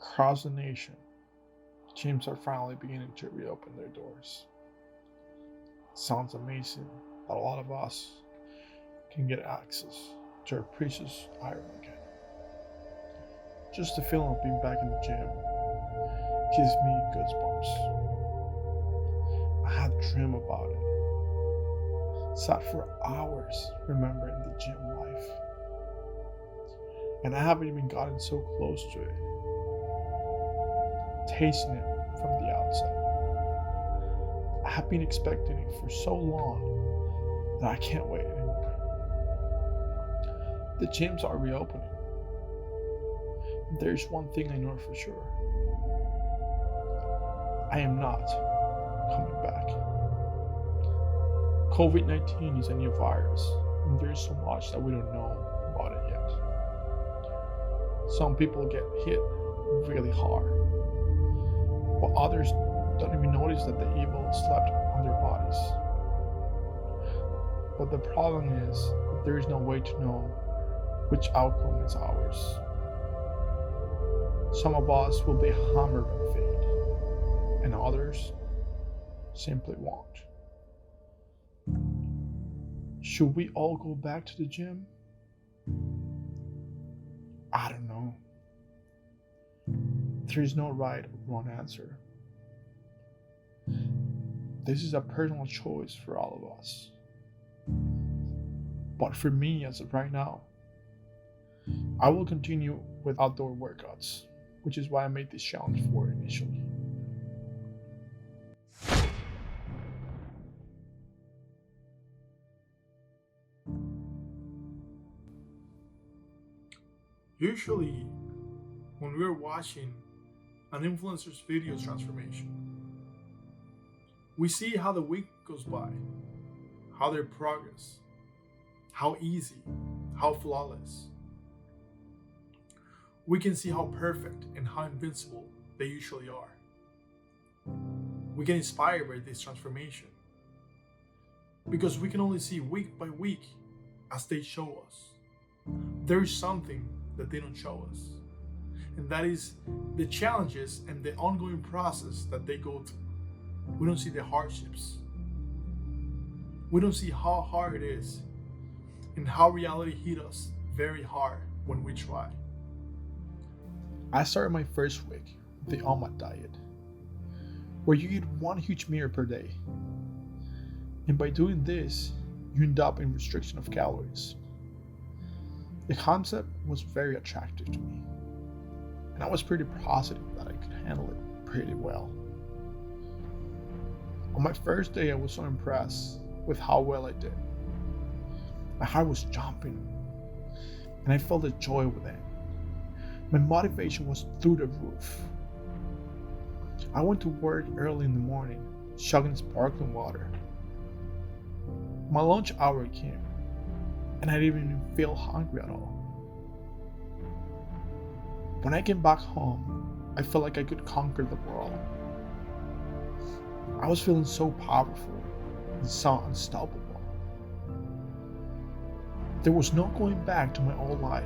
Across the nation, gyms are finally beginning to reopen their doors. Sounds amazing that a lot of us can get access to our precious iron again. Just the feeling of being back in the gym gives me goosebumps. I had a dream about it. Sat for hours remembering the gym life. And I haven't even gotten so close to it, tasting it from the outside. I have been expecting it for so long that I can't wait anymore. The gyms are reopening. There's one thing I know for sure. I am not coming back. COVID 19 is a new virus, and there's so much that we don't know about it yet. Some people get hit really hard, but others don't even notice that the evil slept on their bodies. But the problem is that there is no way to know which outcome is ours. Some of us will be hammered and fade, and others simply won't. Should we all go back to the gym? I don't know. There is no right or wrong answer. This is a personal choice for all of us. But for me, as of right now, I will continue with outdoor workouts, which is why I made this challenge for initially. Usually, when we're watching an influencer's video transformation, we see how the week goes by, how their progress, how easy, how flawless. We can see how perfect and how invincible they usually are. We get inspired by this transformation because we can only see week by week as they show us. There is something that they don't show us, and that is the challenges and the ongoing process that they go through. We don't see the hardships. We don't see how hard it is and how reality hit us very hard when we try. I started my first week with the OMAD diet, where you eat one huge meal per day. And by doing this, you end up in restriction of calories. The concept was very attractive to me, and I was pretty positive that I could handle it pretty well. On my first day, I was so impressed with how well I did. My heart was jumping, and I felt the joy within. My motivation was through the roof. I went to work early in the morning, chugging sparkling water. My lunch hour came, and I didn't even feel hungry at all. When I came back home, I felt like I could conquer the world. I was feeling so powerful and so unstoppable. There was no going back to my old life.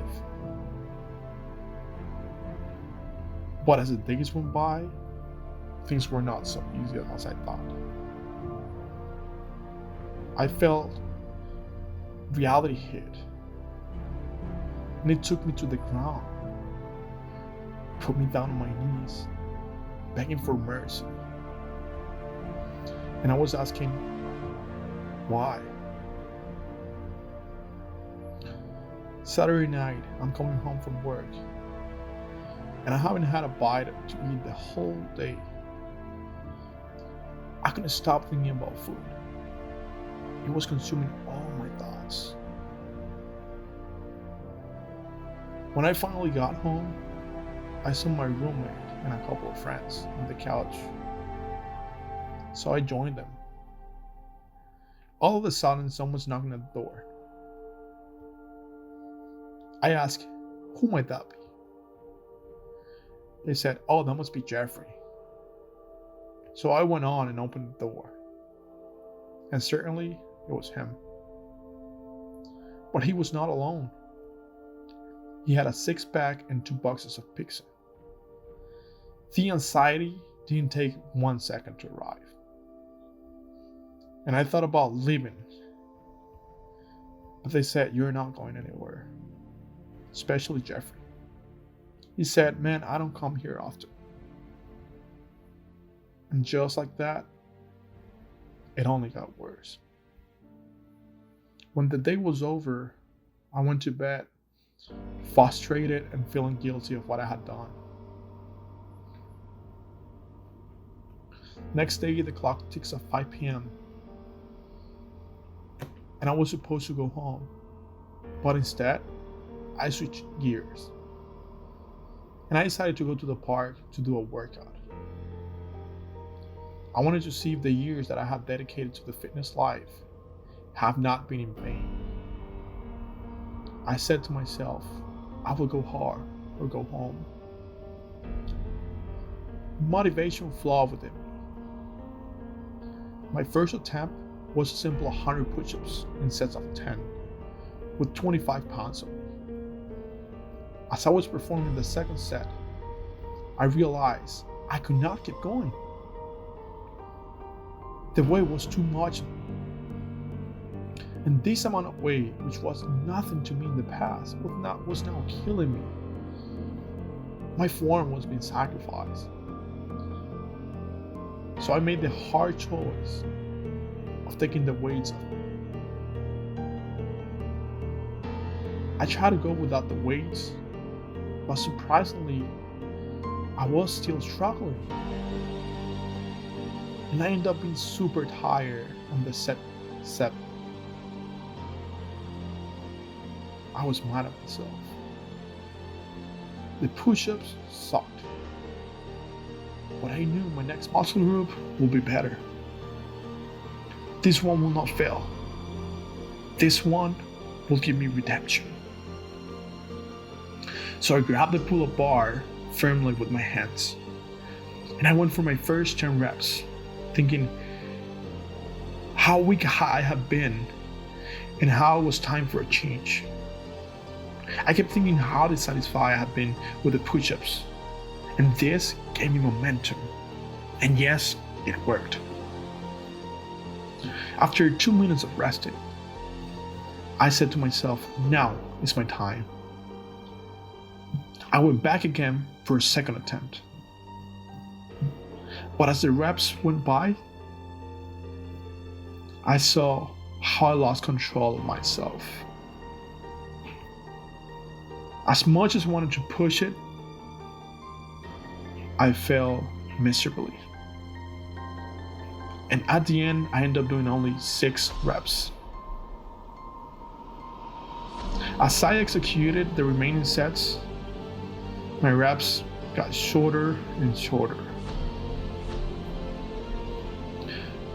But as the days went by, things were not so easy as I thought. I felt reality hit, and it took me to the ground, put me down on my knees, begging for mercy. And I was asking, why? Saturday night, I'm coming home from work, and I haven't had a bite to eat the whole day. I couldn't stop thinking about food. It was consuming all my thoughts. When I finally got home, I saw my roommate and a couple of friends on the couch. So I joined them. All of a sudden, someone's knocking at the door. I asked, who might that be? They said, oh, that must be Jeffrey. So I went on and opened the door. And certainly, it was him. But he was not alone. He had a six-pack and 2 boxes of pizza. The anxiety didn't take 1 second to arrive. And I thought about leaving. But they said, "You're not going anywhere." Especially Jeffrey. He said, "Man, I don't come here often." And just like that, it only got worse. When the day was over, I went to bed, frustrated and feeling guilty of what I had done. Next day, the clock ticks at 5 p.m. and I was supposed to go home. But instead, I switched gears. And I decided to go to the park to do a workout. I wanted to see if the years that I had dedicated to the fitness life have not been in vain. I said to myself, I will go hard or go home. Motivation flowed within me. My first attempt was a simple 100 push-ups in sets of 10 with 25 pounds on me. As I was performing the second set, I realized I could not keep going. The weight was too much. And this amount of weight, which was nothing to me in the past, was now killing me. My form was being sacrificed. So I made the hard choice of taking the weights off. I tried to go without the weights, but surprisingly, I was still struggling. And I ended up being super tired on the set 7. I was mad at myself. The push-ups sucked. But I knew my next muscle group will be better. This one will not fail. This one will give me redemption. So I grabbed the pull-up bar firmly with my hands. And I went for my first 10 reps, thinking how weak I have been and how it was time for a change. I kept thinking how dissatisfied I had been with the push-ups, and this gave me momentum. And yes, it worked. After 2 minutes of resting, I said to myself, now is my time. I went back again for a second attempt. But as the reps went by, I saw how I lost control of myself. As much as I wanted to push it, I failed miserably. And at the end, I ended up doing only 6 reps. As I executed the remaining sets, my reps got shorter and shorter.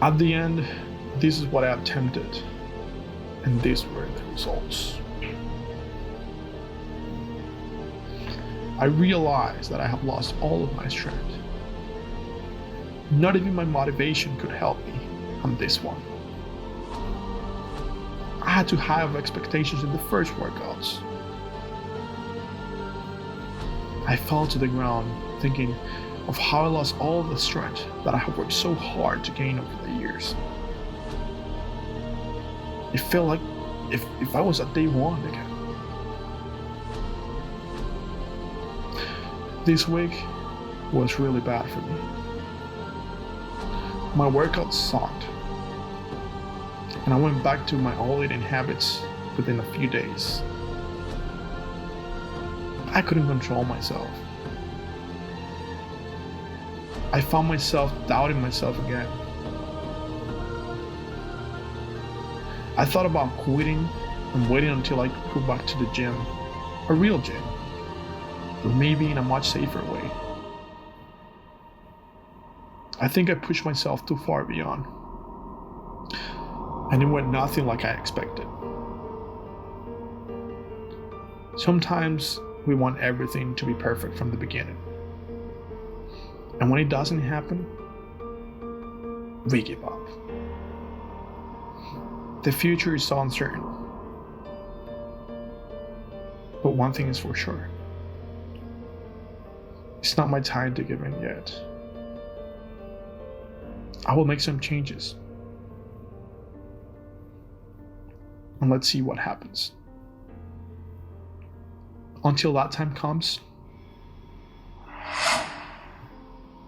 At the end, this is what I attempted, and these were the results. I realized that I have lost all of my strength. Not even my motivation could help me on this one. I had too high of expectations in the first workouts. I fell to the ground thinking of how I lost all of the strength that I have worked so hard to gain over the years. It felt like if I was at day 1 again. This week was really bad for me. My workout sucked, and I went back to my old eating habits within a few days. I couldn't control myself. I found myself doubting myself again. I thought about quitting and waiting until I could go back to the gym, a real gym, but maybe in a much safer way. I think I pushed myself too far beyond, and it went nothing like I expected. Sometimes we want everything to be perfect from the beginning, and when it doesn't happen, we give up. The future is so uncertain, but one thing is for sure. It's not my time to give in yet. I will make some changes. And let's see what happens. Until that time comes,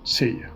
see ya.